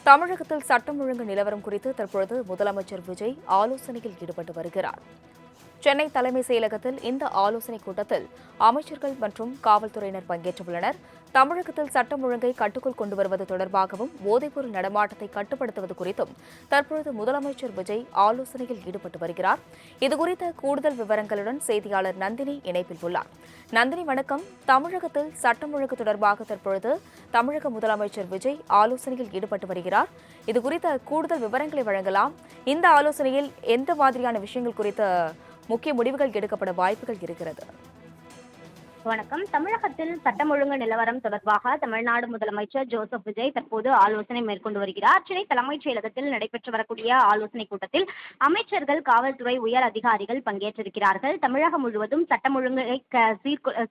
தமிழகத்தில் சட்டம் ஒழுங்கு நிலவரம் குறித்து தற்பொழுது முதலமைச்சர் விஜய் ஆலோசனையில் ஈடுபட்டு வருகிறார். சென்னை தலைமைச் செயலகத்தில் இந்த ஆலோசனைக் கூட்டத்தில் அமைச்சர்கள் மற்றும் காவல்துறையினர் பங்கேற்றுள்ளனர். தமிழகத்தில் சட்டம் ஒழுங்கை கட்டுக்குள் கொண்டு வருவது தொடர்பாகவும் போதைப்பொருள் நடமாட்டத்தை கட்டுப்படுத்துவது குறித்தும் தற்பொழுது முதலமைச்சர் விஜய் ஆலோசனையில் ஈடுபட்டு வருகிறார். இதுகுறித்த கூடுதல் விவரங்களுடன் செய்தியாளர் நந்தினி இணைப்பில் உள்ளார். நந்தினி, வணக்கம். தமிழகத்தில் சட்டம் ஒழுங்கு தொடர்பாக தற்பொழுது தமிழக முதலமைச்சர் விஜய் ஆலோசனையில் ஈடுபட்டு வருகிறார். இதுகுறித்த கூடுதல் விவரங்களை வழங்கலாம். இந்த ஆலோசனையில் எந்த மாதிரியான விஷயங்கள் குறித்த முக்கிய முடிவுகள் எடுக்கப்பட வாய்ப்புகள் இருக்கிறது? வணக்கம். தமிழகத்தில் சட்டம் ஒழுங்கு நிலவரம் தொடர்பாக தமிழ்நாடு முதலமைச்சர் ஜோசப் விஜய் தற்போது ஆலோசனை மேற்கொண்டு வருகிறார். சென்னை தலைமைச் செயலகத்தில் நடைபெற்று வரக்கூடிய ஆலோசனைக் கூட்டத்தில் அமைச்சர்கள், காவல்துறை உயர் அதிகாரிகள் பங்கேற்றிருக்கிறார்கள். தமிழகம் முழுவதும் சட்டம் ஒழுங்கை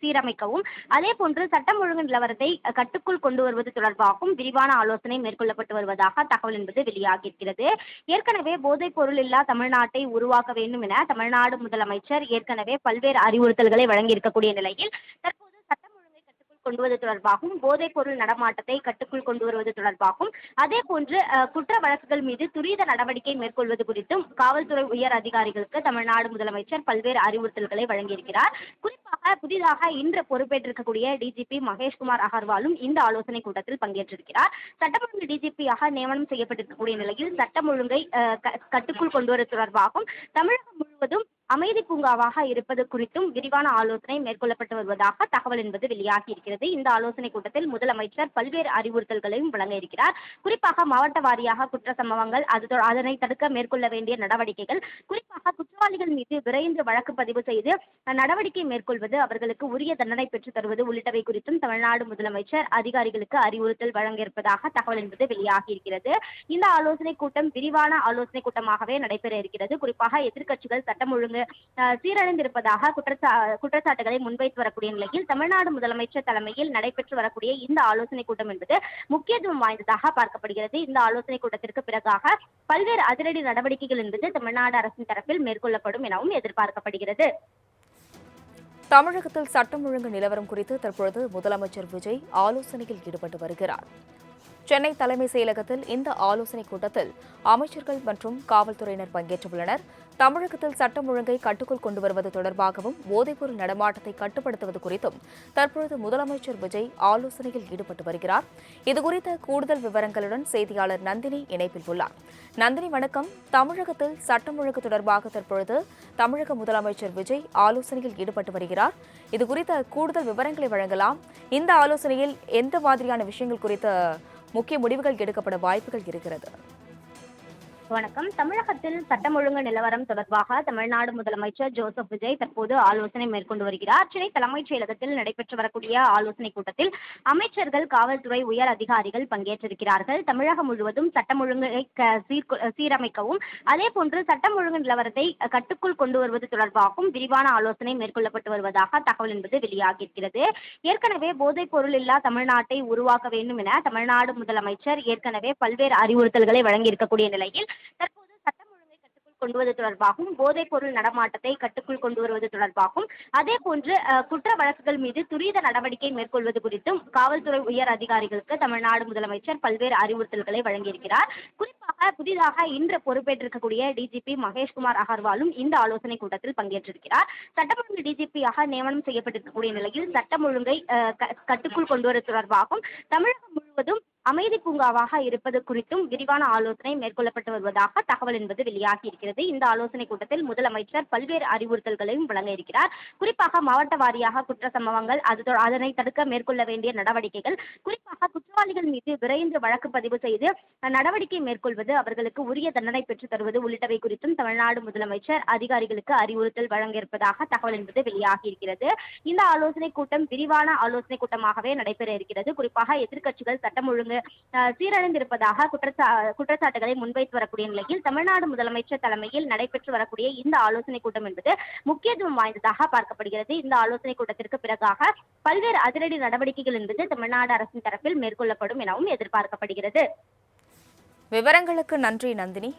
சீரமைக்கவும் அதேபோன்று சட்டம் ஒழுங்கு நிலவரத்தை கட்டுக்குள் கொண்டு வருவது தொடர்பாகவும் விரிவான ஆலோசனை மேற்கொள்ளப்பட்டு வருவதாக தகவல் என்பது வெளியாகியிருக்கிறது. ஏற்கனவே போதைப் பொருள் இல்லா தமிழ்நாட்டை உருவாக்க வேண்டும் என தமிழ்நாடு முதலமைச்சர் ஏற்கனவே பல்வேறு அறிவுறுத்தல்களை வழங்கியிருக்கக்கூடிய நிலையில் தற்போது சட்டம் ஒழுங்கை கட்டுக்குள் கொண்டுவது தொடர்பாகவும் போதைப் பொருள் நடமாட்டத்தை கட்டுக்குள் கொண்டு வருவது தொடர்பாகவும் அதேபோன்று குற்ற வழக்குகள் மீது துரித நடவடிக்கை மேற்கொள்வது குறித்தும் காவல்துறை உயர் அதிகாரிகளுக்கு தமிழ்நாடு முதலமைச்சர் பல்வேறு அறிவுறுத்தல்களை வழங்கியிருக்கிறார். குறிப்பாக புதிதாக இன்று பொறுப்பேற்றிருக்கக்கூடிய டிஜிபி மகேஷ்குமார் அகர்வாலும் இந்த ஆலோசனைக் கூட்டத்தில் பங்கேற்றிருக்கிறார். சட்டம் ஒழுங்கு டிஜிபியாக நியமனம் செய்யப்பட்டிருக்கக்கூடிய நிலையில் சட்டம் ஒழுங்கை கட்டுக்குள் கொண்டு வருவது தொடர்பாகவும் தமிழகம் முழுவதும் அமைதி பூங்காவாக இருப்பது குறித்தும் விரிவான ஆலோசனை மேற்கொள்ளப்பட்டு வருவதாக தகவல் என்பது வெளியாகி இருக்கிறது. இந்த ஆலோசனைக் கூட்டத்தில் முதலமைச்சர் பல்வேறு அறிவுறுத்தல்களையும் வழங்க இருக்கிறார். குறிப்பாக மாவட்ட வாரியாக குற்ற சம்பவங்கள், அதனை தடுக்க மேற்கொள்ள வேண்டிய நடவடிக்கைகள், குறிப்பாக குற்றவாளிகள் மீது விரைந்து வழக்கு பதிவு செய்து நடவடிக்கை மேற்கொள்வது, அவர்களுக்கு உரிய தண்டனை பெற்றுத் தருவது உள்ளிட்டவை குறித்தும் தமிழ்நாடு முதலமைச்சர் அதிகாரிகளுக்கு அறிவுறுத்தல் வழங்க இருப்பதாக தகவல் என்பது வெளியாகி இருக்கிறது. இந்த ஆலோசனைக் கூட்டம் விரிவான ஆலோசனைக் கூட்டமாகவே நடைபெற இருக்கிறது. குறிப்பாக எதிர்க்கட்சிகள் சட்டம் ஒழுங்கு சீரழிந்திருப்பதாக குற்றச்சாட்டுகளை முன்வைத்து வரக்கூடிய நிலையில் தமிழ்நாடு முதலமைச்சர் தலைமையில் நடைபெற்று வரக்கூடிய இந்த ஆலோசனைக் கூட்டம் என்பது முக்கியத்துவம் வாய்ந்ததாக பார்க்கப்படுகிறது. இந்த ஆலோசனைக் கூட்டத்திற்கு பிறகாக பல்வேறு அதிரடி நடவடிக்கைகள் என்பது தமிழ்நாடு அரசின் தரப்பில் மேற்கொள்ளப்படும் எனவும் எதிர்பார்க்கப்படுகிறது. தமிழகத்தில் சட்டம் ஒழுங்கு நிலவரம் குறித்து தற்பொழுது முதலமைச்சர் விஜய் ஆலோசனையில் ஈடுபட்டு வருகிறார். சென்னை தலைமைச் செயலகத்தில் இந்த ஆலோசனைக் கூட்டத்தில் அமைச்சர்கள் மற்றும் காவல்துறையினர் பங்கேற்றுள்ளனர். தமிழகத்தில் சட்டம் ஒழுங்கை கட்டுக்குள் கொண்டு வருவது தொடர்பாகவும் போதைப்பொருள் நடமாட்டத்தை கட்டுப்படுத்துவது குறித்தும் தற்பொழுது முதலமைச்சர் விஜய் ஆலோசனையில் ஈடுபட்டு வருகிறார். இதுகுறித்த கூடுதல் விவரங்களுடன் செய்தியாளர் நந்தினி இணைப்பில் உள்ளார். நந்தினி, வணக்கம். தமிழகத்தில் சட்டம் ஒழுங்கு தொடர்பாக தற்பொழுது தமிழக முதலமைச்சர் விஜய் ஆலோசனையில் ஈடுபட்டு வருகிறார். இதுகுறித்த கூடுதல் விவரங்களை வழங்கலாம். இந்த ஆலோசனையில் எந்த மாதிரியான விஷயங்கள் குறித்த முக்கிய முடிவுகள் எடுக்கப்பட வாய்ப்புகள் இருக்கிறது? வணக்கம். தமிழகத்தில் சட்டம் ஒழுங்கு நிலவரம் தொடர்பாக தமிழ்நாடு முதலமைச்சர் ஜோசப் விஜய் தற்போது ஆலோசனை மேற்கொண்டு வருகிறார். சென்னை தலைமைச் செயலகத்தில் நடைபெற்று வரக்கூடிய ஆலோசனைக் கூட்டத்தில் அமைச்சர்கள், காவல்துறை உயர் அதிகாரிகள் பங்கேற்றிருக்கிறார்கள். தமிழகம் முழுவதும் சட்டம் ஒழுங்கை சீரமைக்கவும் அதேபோன்று சட்டம் ஒழுங்கு நிலவரத்தை கட்டுக்குள் கொண்டு வருவது தொடர்பாகவும் விரிவான ஆலோசனை மேற்கொள்ளப்பட்டு வருவதாக தகவல் என்பது வெளியாகியிருக்கிறது. ஏற்கனவே போதைப் பொருள் இல்லா தமிழ்நாட்டை உருவாக்க வேண்டும் என தமிழ்நாடு முதலமைச்சர் ஏற்கனவே பல்வேறு அறிவுறுத்தல்களை வழங்கியிருக்கக்கூடிய நிலையில் தற்போது சட்டம் ஒழுங்கை கட்டுக்குள் கொண்டுவது தொடர்பாகவும் போதைப் பொருள் நடமாட்டத்தை கட்டுக்குள் கொண்டு வருவது தொடர்பாகவும் அதேபோன்று குற்ற வழக்குகள் மீது துரித நடவடிக்கை மேற்கொள்வது குறித்தும் காவல்துறை உயர் அதிகாரிகளுக்கு தமிழ்நாடு முதலமைச்சர் பல்வேறு அறிவுறுத்தல்களை வழங்கியிருக்கிறார். குறிப்பாக புதிதாக இன்று பொறுப்பேற்றிருக்கக்கூடிய டிஜிபி மகேஷ்குமார் அகர்வாலும் இந்த ஆலோசனைக் கூட்டத்தில் பங்கேற்றிருக்கிறார். சட்டம் ஒழுங்கு டிஜிபியாக நியமனம் செய்யப்பட்டிருக்கக்கூடிய நிலையில் சட்டம் ஒழுங்கை கட்டுக்குள் கொண்டு வருவது தொடர்பாகவும் தமிழகம் முழுவதும் அமைதி பூங்காவாக இருப்பது குறித்தும் விரிவான ஆலோசனை மேற்கொள்ளப்பட்டு வருவதாக தகவல் என்பது வெளியாகி இருக்கிறது. இந்த ஆலோசனைக் கூட்டத்தில் முதலமைச்சர் பல்வேறு அறிவுறுத்தல்களையும் வழங்க இருக்கிறார். குறிப்பாக மாவட்ட வாரியாக குற்ற சம்பவங்கள், அதனை தடுக்க மேற்கொள்ள வேண்டிய நடவடிக்கைகள், குறிப்பாக குற்றவாளிகள் மீது விரைந்து வழக்கு பதிவு செய்து நடவடிக்கை மேற்கொள்வது, அவர்களுக்கு உரிய தண்டனை பெற்றுத் தருவது உள்ளிட்டவை குறித்தும் தமிழ்நாடு முதலமைச்சர் அதிகாரிகளுக்கு அறிவுறுத்தல் வழங்க இருப்பதாக தகவல் என்பது வெளியாகி இருக்கிறது. இந்த ஆலோசனைக் கூட்டம் விரிவான ஆலோசனைக் கூட்டமாகவே நடைபெற இருக்கிறது. குறிப்பாக எதிர்க்கட்சிகள் சட்டம் ஒழுங்கு சீரழிந்திருப்பதாக குற்றச்சாட்டுகளை முன்வைத்து வரக்கூடிய நிலையில் தமிழ்நாடு முதலமைச்சர் தலைமையில் நடைபெற்று வரக்கூடிய இந்த ஆலோசனைக் கூட்டம் என்பது முக்கியத்துவம் வாய்ந்ததாக பார்க்கப்படுகிறது. இந்த ஆலோசனைக் கூட்டத்திற்கு பிறகாக பல்வேறு அதிரடி நடவடிக்கைகள் என்பது தமிழ்நாடு அரசின் தரப்பில் மேற்கொள்ளப்படும் எனவும் எதிர்பார்க்கப்படுகிறது. விவரங்களுக்கு நன்றி நந்தினி.